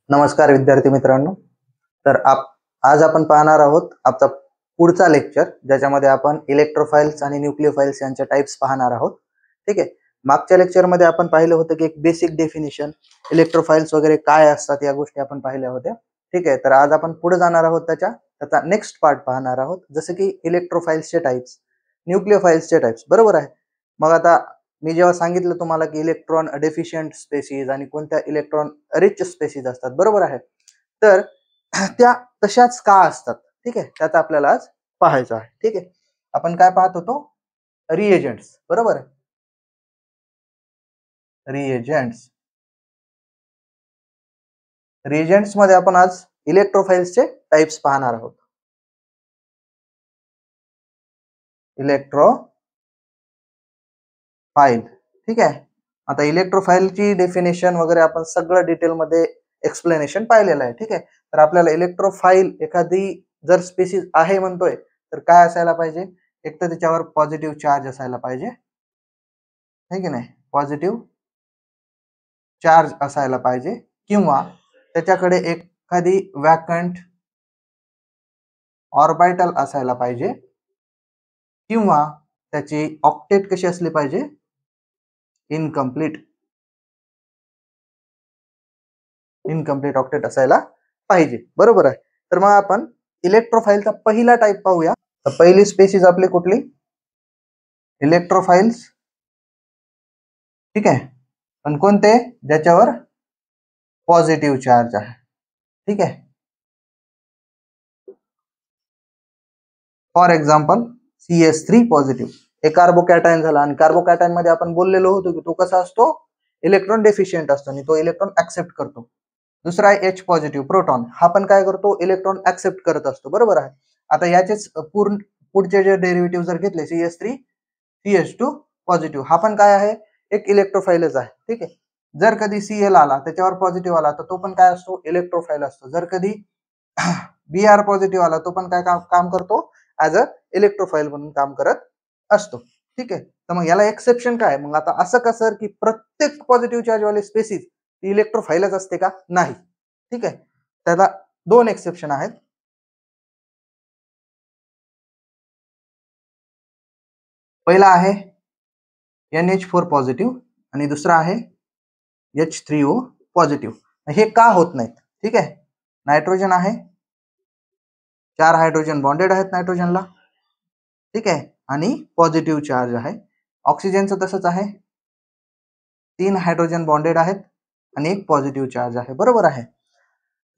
नमस्कार विद्यार्थी मित्रांनो. तर आज आपण पाहणार आहोत आपला पुढचा लेक्चर, ज्याच्यामध्ये आपण इलेक्ट्रोफाइल्स आणि न्यूक्लियोफाइल्स यांच्या टाइप्स पाहणार आहोत. ठीक आहे. मागच्या लेक्चरमध्ये आपण पाहिलं होतं की एक बेसिक डेफिनेशन, इलेक्ट्रोफाइल्स वगैरे काय असतात या गोष्टी आपण पाहिल्या होत्या. ठीक आहे. तर आज आपण पुढे जाणार आहोत, त्याचा नेक्स्ट पार्ट पाहणार आहोत, जसं की इलेक्ट्रोफाइल्सचे टाइप्स, न्यूक्लियोफाइल्सचे टाइप्स. बरोबर आहे. मग आता मी जेव्हा सांगितलं तुम्हाला की इलेक्ट्रॉन डेफिशियंट स्पेसीज आणि कोणत्या इलेक्ट्रॉन रिच स्पेसीज असतात, बरोबर आहे, तर त्या तशाच का असतात, ठीक आहे, त्याचा आपल्याला आज पाहायचं आहे. ठीक आहे. आपण काय पाहत होतो? रिएजंट्स. बरोबर आहे. रिएजंट्स मध्ये आपण आज इलेक्ट्रोफाइल्सचे टाइप्स पाहणार आहोत. इलेक्ट्रोफाइल. ठीक आहे. आता इलेक्ट्रोफाइलची डेफिनेशन वगैरे आपण सगळं डिटेलमध्ये एक्सप्लेनेशन पाहिलेलं आहे. ठीक आहे. तर आपल्याला इलेक्ट्रोफाइल एखादी जर स्पेसिस आहे म्हणतोय, तर काय असायला पाहिजे? एक तर त्याच्यावर पॉझिटिव्ह चार्ज असायला पाहिजे, है की नाही? पॉझिटिव्ह चार्ज असायला पाहिजे, किंवा त्याच्याकडे एखादी वॅकंट ऑर्बिटल असायला पाहिजे, किंवा त्याची ऑक्टेट कशी असली पाहिजे? इनकम्प्लीट ऑक्टेट असायला पाहिजे. बरोबर आहे. तर मग आपण इलेक्ट्रोफाइलचा पहिला टाइप पाहूया. तर पहिली स्पेसिस आपली कुठली? इलेक्ट्रोफाइल्स. ठीक आहे. पण कोणते? ज्याच्यावर पॉझिटिव्ह चार्ज आहे. ठीक आहे. For example CS3 positive. हे कार्बोकॅटायन झाला, आणि कार्बोकॅटायन मध्ये आपण बोललेलो होतो की तो कसा असतो? इलेक्ट्रॉन डेफिशियंट असतो आणि तो इलेक्ट्रॉन ऍक्सेप्ट करतो. दुसरा आहे H पॉझिटिव्ह प्रोटॉन. हा पण काय करतो? इलेक्ट्रॉन ऍक्सेप्ट करत असतो. बरोबर आहे. आता याचेच पुढचे जे डेरिव्हेटिव्ह जर घेतले, CS3 CH2 पॉझिटिव्ह, हा पण काय आहे? एक इलेक्ट्रोफाइलच आहे. ठीक आहे. जर कधी Cl आला, त्याच्यावर पॉझिटिव्ह आला, तर तो पण काय असतो? इलेक्ट्रोफाइल असतो. जर कधी Br पॉझिटिव्ह आला, तो पण काय काम करतो? ऍज अ इलेक्ट्रोफाइल म्हणून काम करत असतो. ठीक आहे. तर मग याला एक्सेप्शन काय? मग आता असं का सर की प्रत्येक पॉझिटिव्ह चार्ज वाले स्पेसिस इलेक्ट्रोफाइलच असते का? नाही. ठीक आहे. त्याला दोन एक्सेप्शन आहेत. पहिला आहे NH4 पॉझिटिव्ह आणि दुसरा आहे H3O पॉझिटिव्ह. हे का होत नाहीत? ठीक आहे. नायट्रोजन आहे, 4 हायड्रोजन बॉन्डेड आहेत नायट्रोजनला. ठीक आहे. आणि पॉझिटिव्ह चार्ज आहे. ऑक्सिजनचं तसंच आहे, 3 हायड्रोजन बॉन्डेड आहेत आणि एक पॉझिटिव्ह चार्ज आहे. बरोबर आहे.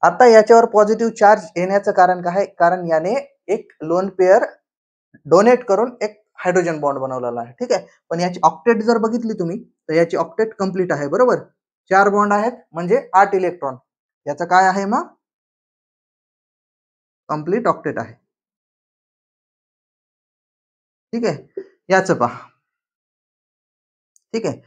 आता याच्यावर पॉझिटिव्ह चार्ज येण्याचं कारण काय? कारण याने एक लोन पेअर डोनेट करून एक हायड्रोजन बॉन्ड बनवलेला आहे. ठीक आहे. पण याची ऑक्टेट जर बघितली तुम्ही, तर याची ऑक्टेट कंप्लीट आहे. बरोबर. 4 बॉन्ड आहेत म्हणजे 8 इलेक्ट्रॉन. याचं काय आहे मग? कंप्लीट ऑक्टेट आहे. ठीक आहे. याचं पहा. ठीक आहे.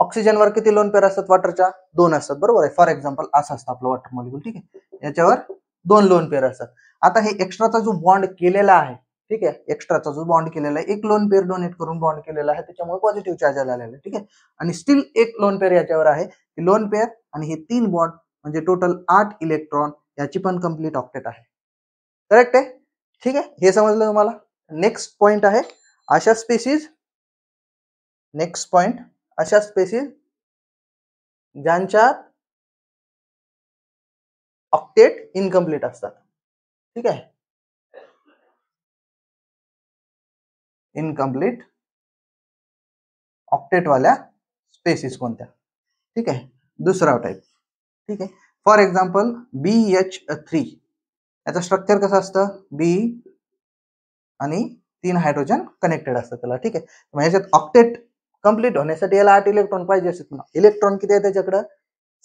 ऑक्सिजनवर किती लोन पेअर असतात? वॉटरच्या 2 असतात. बरोबर आहे. फॉर एक्झाम्पल असं असतं आपलं वॉटर मॉलिक्यूल. ठीक आहे. याच्यावर 2 लोन पेअर असतात. आता हे एक्स्ट्राचा जो बॉन्ड केलेला आहे, ठीक आहे, एक्स्ट्राचा जो बॉन्ड केलेला आहे, एक लोन पेअर डोनेट करून बॉन्ड केलेला आहे, त्याच्यामुळे पॉझिटिव्ह चार्ज आलेला आहे. ठीक आहे. आणि स्टील एक लोन पेअर याच्यावर आहे. लोन पेअर आणि हे 3 बॉन्ड म्हणजे टोटल 8 इलेक्ट्रॉन, याची पण कंप्लीट ऑक्टेट आहे. करेक्ट आहे. ठीक आहे. हे समजलं तुम्हाला? नेक्स्ट पॉइंट आहे अशा स्पेसिस, ज्यांच्यात ऑक्टेट इनकम्प्लीट असतात. ठीक आहे. इनकम्प्लीट ऑक्टेट वाल्या स्पेसिस कोणत्या? ठीक आहे. दुसरा टाइप. ठीक आहे. For example BH3. याचं स्ट्रक्चर कसं असतं? बी आणि 3 हायड्रोजन कनेक्टेड असतात त्याला. ठीक आहे. मग याच्यात ऑक्टेट कंप्लीट होण्यासाठी याला 8 इलेक्ट्रॉन पाहिजे असतात. इलेक्ट्रॉन किती आहे त्याच्याकडे?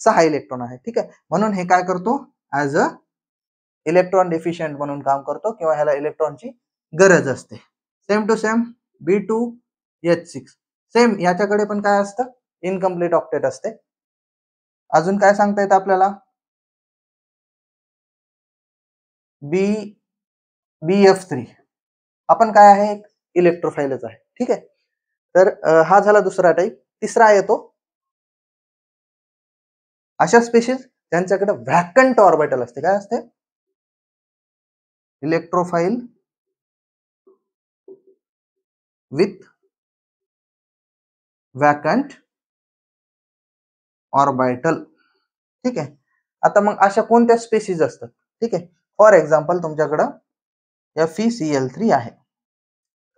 6 इलेक्ट्रॉन आहे. ठीक आहे. म्हणून हे काय करतो? ऍज अ इलेक्ट्रॉन डेफिशियंट म्हणून काम करतो, किंवा ह्याला इलेक्ट्रॉनची गरज असते. Same to same B2H6. Same याच्याकडे पण काय असतं? इनकम्प्लीट ऑक्टेट असते. अजून काय सांगता येतं आपल्याला? BF3 आपण काय आहे? एक इलेक्ट्रोफाइलच आहे. ठीक आहे. तर हा झाला दुसरा टाइप. तिसरा येतो अशा स्पेसिस ज्यांच्याकडे व्हॅकंट ऑर्बिटल असते. काय असते? Electrophile with vacant orbital. ठीक आहे. आता मग अशा कोणत्या स्पेसिस असतात? ठीक आहे. फॉर एक्झाम्पल तुमच्याकडं FeCl3 आहे.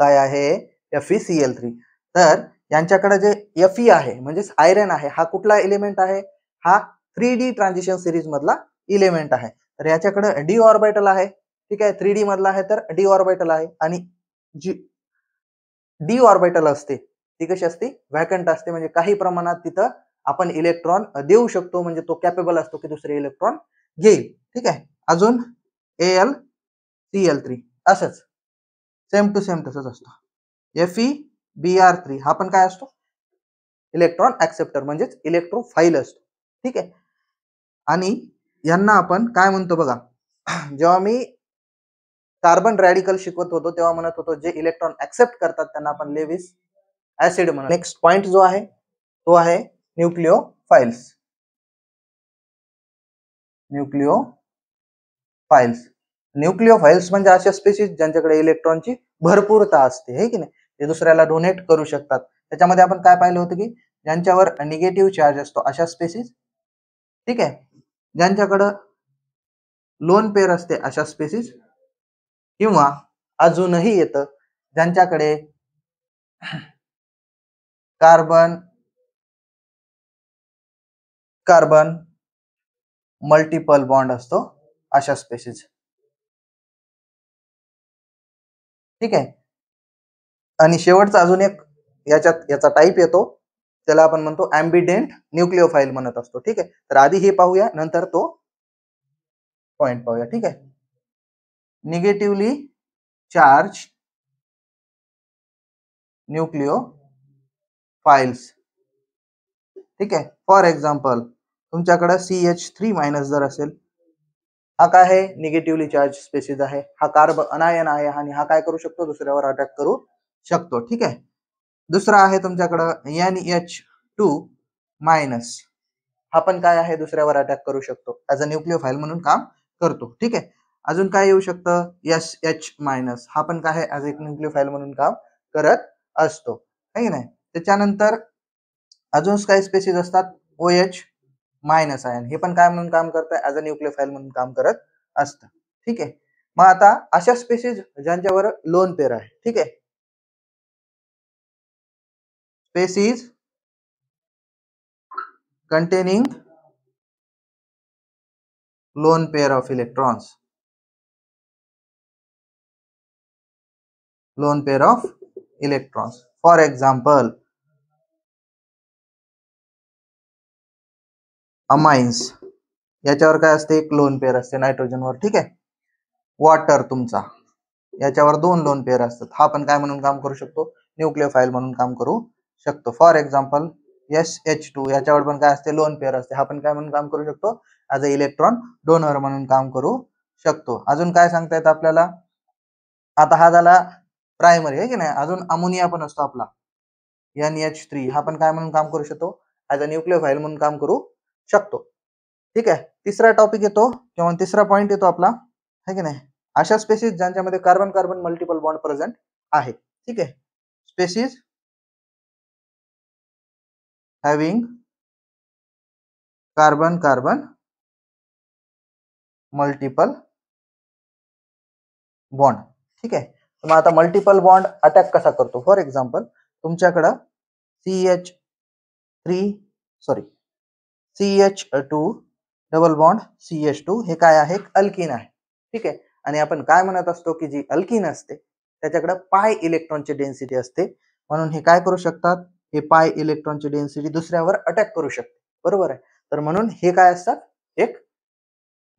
काय आहे? FeCl3. तर यांच्याकडे जे Fe आहे म्हणजेच आयरन आहे, हा कुठला एलिमेंट आहे? हा 3D ट्रान्झिशन सिरीज मधला एलिमेंट आहे. तर याच्याकडे d ऑर्बिटल आहे. ठीक आहे. 3D मधला आहे तर d ऑर्बिटल आहे. आणि जी d ऑर्बिटल असते ती कशी असते? व्हॅकंट असते. म्हणजे काही प्रमाणात तिथं आपण इलेक्ट्रॉन देऊ शकतो, म्हणजे तो कॅपेबल असतो की दुसरे इलेक्ट्रॉन घेईल. ठीक आहे. अजून AlCl3 असंच सेम टू सेम तसंच असतो. FeBr3 हा पण काय असतो? इलेक्ट्रॉन ऍक्सेप्टर म्हणजेच इलेक्ट्रोफाइल असतो. ठीक आहे. आणि यांना आपण काय म्हणतो बघा, जेव्हा मी कार्बन रॅडिकल शिकवत होतो तेव्हा म्हणत होतो जे इलेक्ट्रॉन ऍक्सेप्ट करतात त्यांना आपण लेविस ऍसिड म्हणतो. नेक्स्ट पॉइंट जो आहे तो आहे न्यूक्लिओफाइल्स. न्यूक्लिओफाइल्स म्हणजे अशा स्पेसिस ज्यांच्याकडे इलेक्ट्रॉनची भरपूरता असते, है की नाही, ते दुसऱ्याला डोनेट करू शकतात. त्याच्यामध्ये आपण काय पाहिलं होतं की ज्यांच्यावर निगेटिव्ह चार्ज असतो अशा स्पेसिस. ठीक आहे. ज्यांच्याकडं लोन पेअर असते अशा स्पेसिस, किंवा अजूनही येतं ज्यांच्याकडे कार्बन कार्बन मल्टिपल बॉन्ड असतो अशा स्पेसिस. ठीक आहे. आणि शेवटचा अजून एक याचा टाइप येतो, त्याला आपण म्हणतो ॲम्बिडेंट न्यूक्लिओफाइल म्हणत असतो. ठीक आहे. तर आधी हे पाहूया, नंतर तो पॉइंट पाहूया. ठीक आहे. Negatively charge nucleophiles. ठीक आहे. फॉर एक्झाम्पल तुमच्याकडे CH3- जर असेल, हा काय आहे? निगेटिव्हली चार्ज स्पेसिस आहे. हा कार्बन अनायन आहे आणि हा काय करू शकतो? दुसऱ्यावर अटॅक करू शकतो. ठीक आहे. दुसरा आहे तुमच्याकडं NH2-, हा पण काय आहे? दुसऱ्यावर अटॅक करू शकतो, ऍज अ न्यूक्लिओफाइल म्हणून काम करतो. ठीक आहे. अजून काय येऊ शकतं? SH-, हा पण काय आहे? ऍज अ न्यूक्लिओफाइल म्हणून काम करत असतो, है की नाही. त्याच्यानंतर अजून काही स्पेसिस असतात OH- आयन, हे पण काय म्हणून काम करतं? ऍज अ न्यूक्लिओफाइल म्हणून काम करत असतं. ठीक आहे. मग आता अशा स्पेसिस ज्यांच्यावर लोन पेअर आहे. ठीक आहे. Species containing lone pair of electrons. For example, amines, याच्यावर काय असते? एक लोन पेअर असते नायट्रोजनवर. ठीक आहे. वॉटर तुमचा, याच्यावर 2 लोन पेअर असतात. हा पण काय म्हणून काम करू शकतो? न्यूक्लिओफाइल म्हणून काम करू शकतो. फॉर एक्झाम्पल SH2, याच्यावर पण काय असते? लोन पेअर असते. हा पण काय म्हणून काम करू शकतो? ऍज अ इलेक्ट्रॉन डोनर म्हणून काम करू शकतो. अजून काय सांगता येतं आपल्याला? आता हा झाला प्रायमरी, आहे की नाही. अजून अमोनिया पण असतो आपला NH3, हा पण काय म्हणून काम करू शकतो? ऍज अ न्यूक्लिओफाइल म्हणून काम करू शकतो. ठीक आहे. तिसरा टॉपिक येतो किंवा तिसरा पॉइंट येतो आपला, है की नाही, अशा स्पेसिस ज्यांच्यामध्ये carbon carbon multiple bond present आहे. ठीक आहे. Species having carbon carbon multiple bond. ठीक आहे. मग आता मल्टिपल बॉन्ड अटॅक कसा करतो? फॉर एक्झाम्पल तुमच्याकडं CH2 डबल बॉन्ड CH2, हे काय आहे? अल्किन आहे. ठीक आहे. आणि आपण काय म्हणत असतो की जी अल्किन असते त्याच्याकडे पाय इलेक्ट्रॉनची डेन्सिटी असते, म्हणून हे काय करू शकतात? हे पाय इलेक्ट्रॉनची डेन्सिटी दुसऱ्यावर अटॅक करू शकते. बरोबर आहे. तर म्हणून हे काय असतात? एक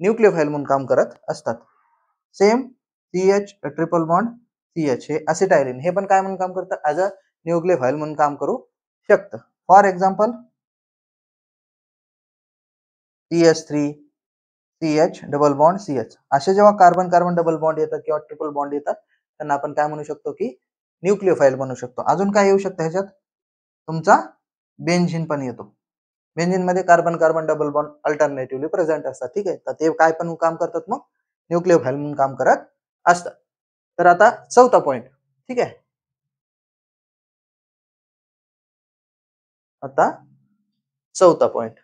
न्यूक्लिओफाइल म्हणून काम करत असतात. Same CH triple bond CH, हे असिटायलिन, हे पण काय म्हणून काम करतं? ऍज अ न्यूक्लिओफाइल म्हणून काम करू शकतं. For example CH3 CH double bond CH, असे जेव्हा कार्बन कार्बन डबल बॉन्ड येतात किंवा ट्रिपल बॉन्ड येतात त्यांना आपण काय म्हणू शकतो? की न्यूक्लिओफाइल बनवू शकतो. अजून काय येऊ शकतं ह्याच्यात? तुमचा बेन्झीन पण येतो. बेंझिन मध्ये carbon carbon double bond alternatively present असतात. ठीक आहे, तर ते काय पण काम करतात, मग न्यूक्लियोफाइल म्हणून काम करत असतात. तर आता चौथा पॉइंट. ठीक आहे, आता चौथा पॉइंट.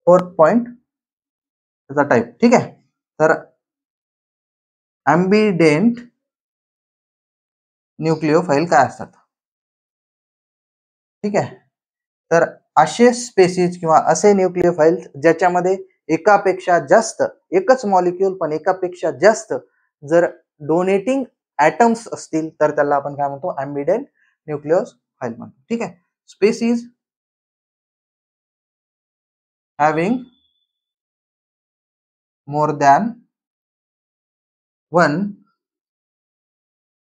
फोर्थ पॉइंट त्याचा टाईप. ठीक आहे, तर ॲम्बिडेंट न्यूक्लियोफाइल काय असतात. ठीक आहे, तर असे स्पेसिस किंवा असे न्यूक्लियोफाइल ज्याच्यामध्ये एकापेक्षा जास्त, एकच मॉलिक्यूल पण एकापेक्षा जास्त जर डोनेटिंग ऍटम्स असतील तर त्याला आपण काय म्हणतो, ॲम्बिडेंट न्यूक्लियोफाइल म्हणतो. ठीक आहे, species having more than one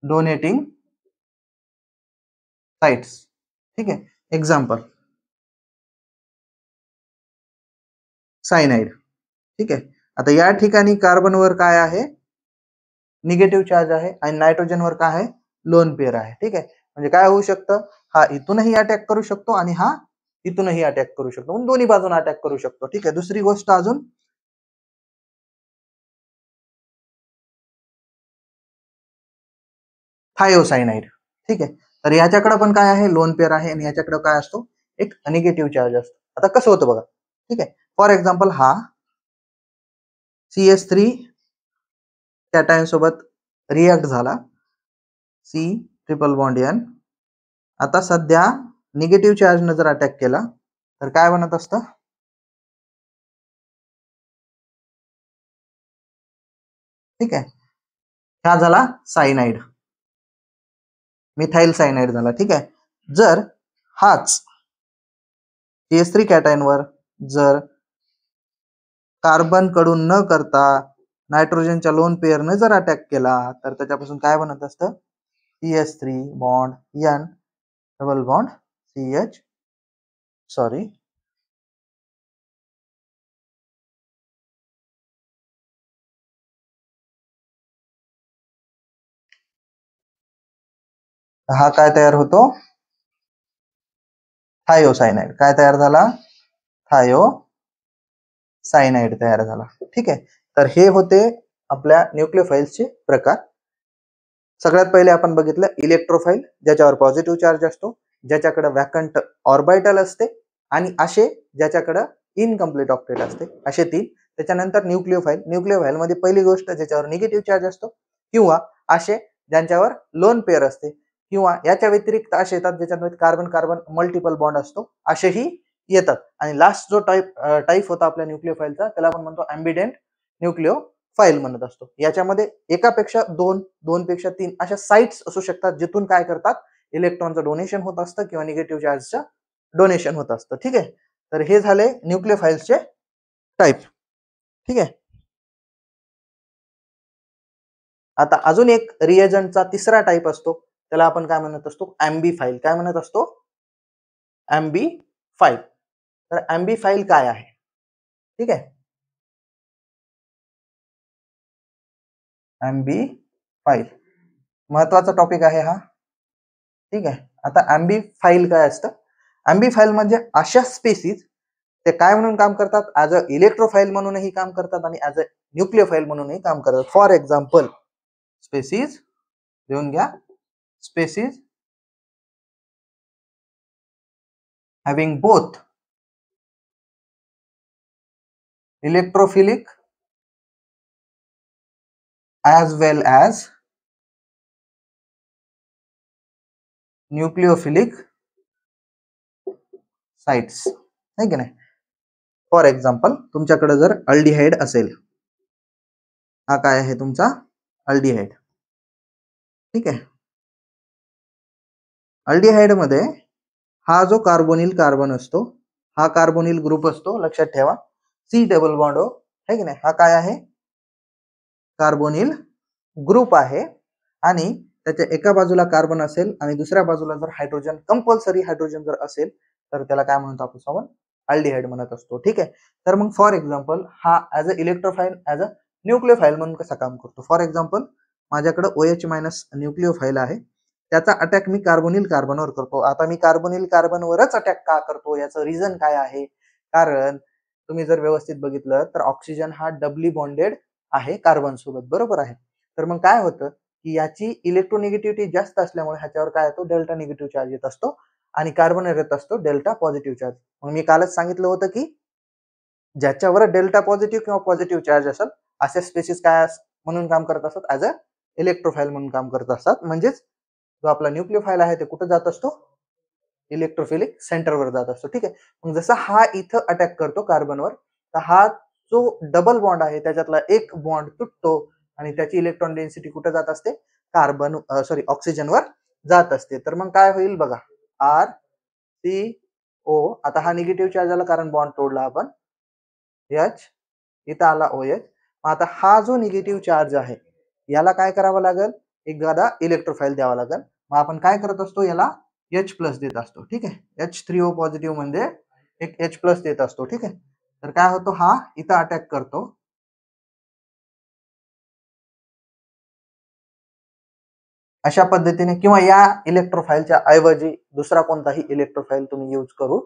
donating sites. ठीक आहे, एक्झाम्पल सायनाइड. ठीक आहे, आता या ठिकाणी कार्बनवर काय आहे, निगेटिव्ह चार्ज आहे आणि नायट्रोजनवर काय आहे, लोन पेअर आहे. ठीक आहे, म्हणजे काय होऊ शकतं, हा इथूनही अटॅक करू शकतो आणि हा इथूनही अटॅक करू शकतो, म्हणजे दोन्ही बाजून अटॅक करू शकतो. ठीक आहे, दुसरी गोष्ट अजून थायोसायनाइड. ठीक आहे, तर याच्याकडे पण काय आहे, लोन पेअर आहे आणि याच्याकडे काय असतो, एक निगेटिव्ह चार्ज असतो. आता कसं होतं बघा. ठीक आहे, फॉर एक्झाम्पल हा CS3 कॅटायन सोबत रिॲक्ट झाला, C ट्रिपल बॉन्ड N. आता सध्या निगेटिव्ह चार्ज न जर अटॅक केला तर काय बनत असतं, ठीक आहे, हा झाला सायनाइड, मिथाइल सायनाइड झाला. ठीक आहे, जर हाच CS3 कॅटायनवर जर कार्बन कडून न करता नायट्रोजनच्या लोन पेअरने जर अटॅक केला तर त्याच्यापासून काय बनत असतं, CS3 bond N double bond CH, sorry हा काय तयार होतो, थायोसायनाइड. काय तयार झाला, थायोसायनाइड तयार झाला. ठीक आहे, तर हे होते आपल्या न्यूक्लियोफाइल्सचे प्रकार. सगळ्यात पहिले आपण बघितलं इलेक्ट्रोफाइल, ज्याच्यावर पॉझिटिव्ह चार्ज असतो, ज्याच्याकडे वॅकंट ऑर्बिटल असते आणि असे ज्याच्याकडे इनकम्प्लीट ऑक्टेट असते, असे तीन. त्याच्यानंतर न्यूक्लियोफाइल. न्यूक्लियोफाइल मध्ये पहिली गोष्ट ज्याच्यावर निगेटिव्ह चार्ज असतो किंवा असे ज्यांच्यावर लोन पेअर असते, किंवा याच्या व्यतिरिक्त असे येतात ज्याच्यामध्ये कार्बन कार्बन मल्टिपल बॉन्ड असतो, असेही येतात. आणि लास्ट जो टाईप होता आपल्या न्यूक्लियोफाइलचा त्याला आपण म्हणतो ॲम्बिडेंट न्यूक्लियोफाइल म्हणत असतो. याच्यामध्ये एकापेक्षा दोन, दोन पेक्षा तीन अशा साइट्स असू शकतात जिथून काय करतात, इलेक्ट्रॉनचं डोनेशन होत असतं किंवा निगेटिव्ह चार्जचं डोनेशन होत असतं. ठीक आहे, तर हे झाले न्यूक्लियोफाइल्सचे टाईप. ठीक आहे, आता अजून एक रिएजंटचा तिसरा टाईप असतो, त्याला आपण काय म्हणत असतो, ॲम्बिफाइल. काय म्हणत असतो, ॲम्बिफाइल. तर ॲम्बिफाइल काय आहे, ठीक आहे, ॲम्बिफाइल महत्वाचा टॉपिक आहे हा. ठीक आहे, आता ॲम्बिफाइल काय असतं, ॲम्बिफाइल म्हणजे अशा स्पेसिस ते काय म्हणून काम करतात, ऍज अ इलेक्ट्रोफाइल म्हणूनही काम करतात आणि ऍज अ न्यूक्लियोफाइल म्हणूनही काम करतात. फॉर एक्झाम्पल स्पेसिस, लिहून घ्या, species having both electrophilic as well as nucleophilic sites, है की नाही. फॉर एक्झाम्पल तुमच्याकडे जर अल्डिहाइड असेल, हा काय आहे तुमचा अल्डिहाइड. ठीक आहे, अल्डिहाइड मध्ये हा जो कार्बोनिल कार्बन असतो, हा कार्बोनिल ग्रुप असतो, लक्षात ठेवा, C डबल बॉन्ड O, है की नाही. हा काय आहे, कार्बोनिल ग्रुप आहे आणि त्याच्या एका बाजूला कार्बन असेल आणि दुसऱ्या बाजूला जर हायड्रोजन, कंपल्सरी हायड्रोजन जर असेल तर त्याला काय म्हणतो आपण अल्डिहाइड म्हणत असतो. ठीक आहे, तर मग फॉर एक्झाम्पल हा as a electrophile, as a nucleophile म्हणून कसा काम करतो. फॉर एक्झाम्पल माझ्याकडे OH- न्यूक्लियोफाइल आहे त्याचा अटॅक मी कार्बोनिल कार्बनवर करतो. आता मी कार्बोनिल कार्बनवरच अटॅक का करतो याचं रिझन काय आहे? कारण तुम्ही जर व्यवस्थित बघितलं तर ऑक्सिजन हा डबली बॉन्डेड आहे कार्बन सोबत, बरोबर आहे. तर मग काय होतं की याची इलेक्ट्रोनिगेटिव्हिटी जास्त असल्यामुळे ह्याच्यावर काय येतो डेल्टा निगेटिव्ह चार्ज येत असतो आणि कार्बनवर येत असतो डेल्टा पॉझिटिव्ह चार्ज. मग मी कालच सांगितलं होतं की ज्याच्यावर डेल्टा पॉझिटिव्ह किंवा पॉझिटिव्ह चार्ज असेल अशा स्पेसिस काय म्हणून काम करत असतात ऍज अ इलेक्ट्रोफाईल म्हणून काम करत असतात. म्हणजेच जो आपला न्यूक्लियोफाईल आहे ते कुठे जात असतो इलेक्ट्रोफिलिक सेंटरवर जात असतो. ठीक आहे. मग जसा हा इथं अटॅक करतो कार्बनवर तर हा जो डबल बॉन्ड आहे त्याच्यातला एक बॉन्ड तुटतो आणि त्याची इलेक्ट्रॉन डेन्सिटी कुठे जात असते कार्बन ऑक्सिजनवर जात असते. तर मग काय होईल बघा आर सी ओ. आता हा निगेटिव्ह चार्ज आला कारण बॉन्ड तोडला आपण एच इथं आला ओ एच. आता हा जो निगेटिव्ह चार्ज आहे याला काय करावं लागेल एखादा इलेक्ट्रोफाईल द्यावा लागेल. मग आपण काय करत असतो याला एच प्लस देत असतो. ठीक आहे. H3O पॉझिटिव्ह म्हणजे एक एच प्लस देत असतो. ठीक आहे. तर काय होतो हा इथं अटॅक करतो अशा पद्धतीने किंवा या इलेक्ट्रोफाईलच्या ऐवजी दुसरा कोणताही इलेक्ट्रोफाईल तुम्ही यूज करू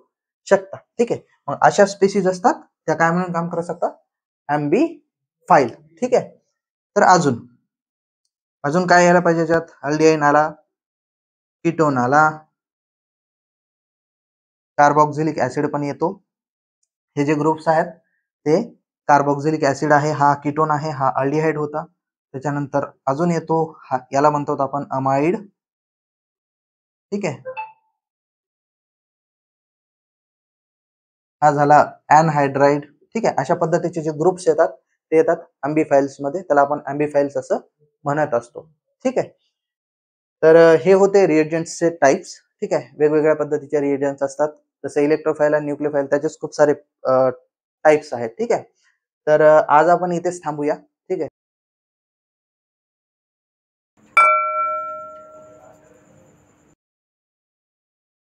शकता. ठीक आहे. मग अशा स्पेसिस असतात त्या काय म्हणून काम करू शकतात अँबी फाईल. ठीक आहे. तर अजून अजून काय यायला पाहिजे याच्यात अल्डिहाइड आला कीटोन आला कार्बोक्सिलिक ऍसिड पण येतो. हे जे ग्रुप्स आहेत ते कार्बोक्सिलिक ऍसिड आहे हा कीटोन आहे हा अल्डिहाइड होता. त्याच्यानंतर अजून येतो याला म्हणतो आपण अमाइड. ठीक आहे. हा झाला अनहायड्राइड. ठीक आहे. अशा पद्धतीचे जे ग्रुप्स येतात ते येतात अँबीफाईल्स मध्ये. त्याला आपण अँबीफाईल्स असं म्हणत असतो. ठीक आहे. तर हे होते रिएजंट्सचे टाइप्स. ठीक आहे. वेगवेगळ्या पद्धतीचे रिएजंट्स असतात जसे इलेक्ट्रोफाईल आणि न्यूक्लियोफाईल त्याचेच खूप सारे टाइप्स आहेत. ठीक आहे. तर आज आपण इथेच थांबूया.